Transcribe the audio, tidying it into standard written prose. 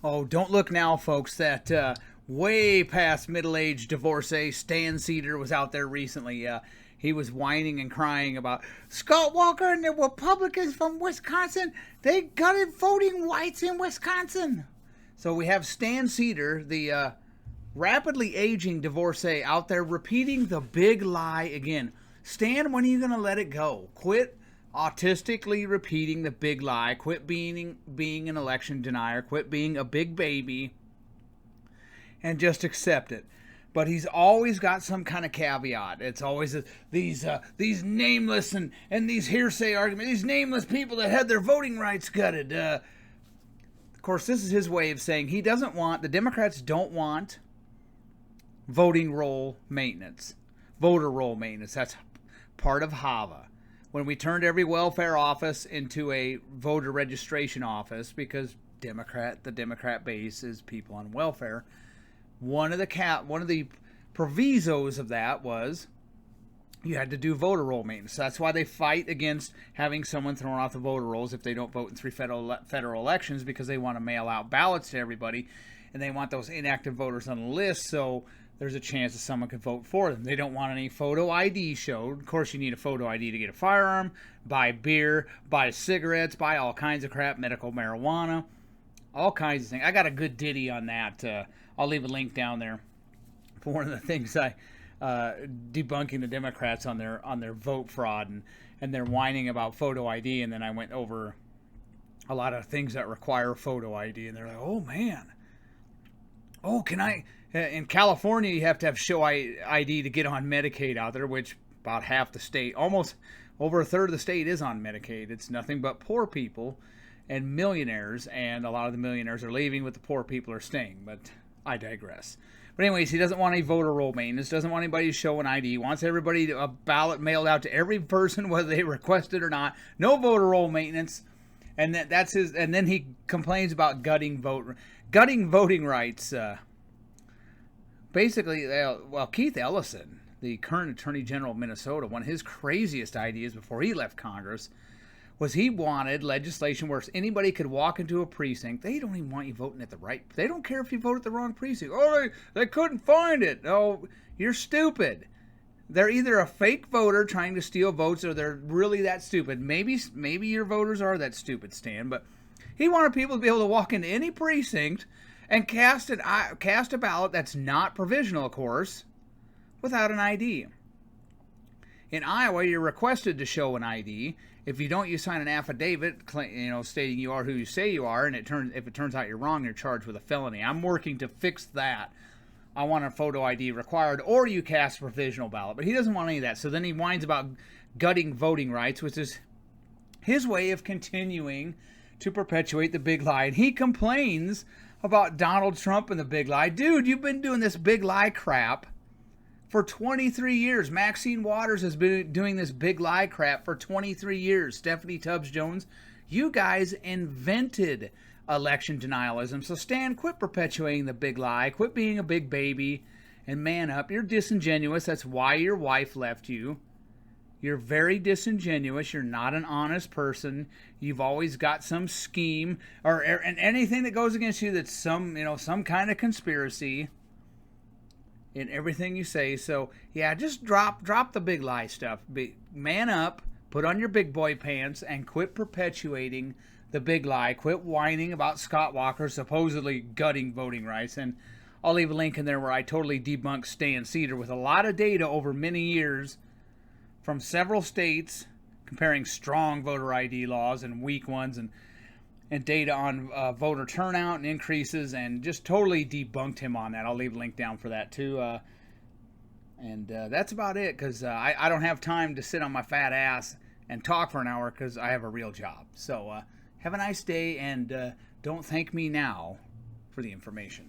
Oh, don't look now, folks. That way past middle-aged divorcee Sam Seder was out there recently. He was whining and crying about Scott Walker and the Republicans from Wisconsin. They gutted voting rights in Wisconsin. So we have Sam Seder, the rapidly aging divorcee, out there repeating the big lie again. Stan, when are you going to let it go? Quit autistically repeating the big lie. Quit being an election denier. Quit being a big baby, and just accept it. But he's always got some kind of caveat. It's always these nameless and these hearsay arguments. These nameless people that had their voting rights gutted. Of course, this is his way of saying he doesn't want. The Democrats don't want voting roll maintenance, voter roll maintenance. That's part of HAVA. When we turned every welfare office into a voter registration office, because the Democrat base is people on welfare, one of the provisos of that was you had to do voter roll maintenance. So that's why they fight against having someone thrown off the voter rolls if they don't vote in 3 federal elections, because they want to mail out ballots to everybody, and they want those inactive voters on the list so there's a chance that someone could vote for them. They don't want any photo ID showed. Of course, you need a photo ID to get a firearm, buy beer, buy cigarettes, buy all kinds of crap, medical marijuana, all kinds of things. I got a good ditty on that. I'll leave a link down there for one of the things I debunking the Democrats on their vote fraud, and they're whining about photo ID, and then I went over a lot of things that require photo ID, and they're like, oh man, oh, can I? In California, you have to have show ID to get on Medicaid out there, which about half the state, almost over a third of the state is on Medicaid. It's nothing but poor people and millionaires, and a lot of the millionaires are leaving, but the poor people are staying. But I digress. But anyways, he doesn't want any voter roll maintenance, doesn't want anybody to show an ID, he wants everybody a ballot mailed out to every person, whether they request it or not. No voter roll maintenance. And that's his. And then he complains about gutting voting rights. Basically, Keith Ellison, the current Attorney General of Minnesota, one of his craziest ideas before he left Congress was he wanted legislation where anybody could walk into a precinct. They don't even want you voting at the right. They don't care if you vote at the wrong precinct. Oh, they couldn't find it. Oh, you're stupid. They're either a fake voter trying to steal votes, or they're really that stupid. Maybe your voters are that stupid, Stan. But he wanted people to be able to walk into any precinct and cast a ballot that's not provisional, of course, without an ID. In Iowa, you're requested to show an ID. If you don't, you sign an affidavit, stating you are who you say you are, and if it turns out you're wrong, you're charged with a felony. I'm working to fix that. I want a photo ID required, or you cast a provisional ballot. But he doesn't want any of that. So then he whines about gutting voting rights, which is his way of continuing to perpetuate the big lie. And he complains about Donald Trump and the big lie. Dude, you've been doing this big lie crap for 23 years. Maxine Waters has been doing this big lie crap for 23 years. Stephanie Tubbs Jones, you guys invented election denialism. So Stan, quit perpetuating the big lie. Quit being a big baby and man up. You're disingenuous. That's why your wife left you. You're very disingenuous. You're not an honest person. You've always got some scheme and anything that goes against you that's some kind of conspiracy in everything you say. So yeah, just drop the big lie stuff. Man up, put on your big boy pants, and quit perpetuating the big lie. Quit whining about Scott Walker supposedly gutting voting rights. And I'll leave a link in there where I totally debunk Sam Seder with a lot of data over many years from several states, comparing strong voter ID laws and weak ones, and data on voter turnout and increases, and just totally debunked him on that. I'll leave a link down for that too. And that's about it, because I don't have time to sit on my fat ass and talk for an hour, because I have a real job. So have a nice day, and don't thank me now for the information.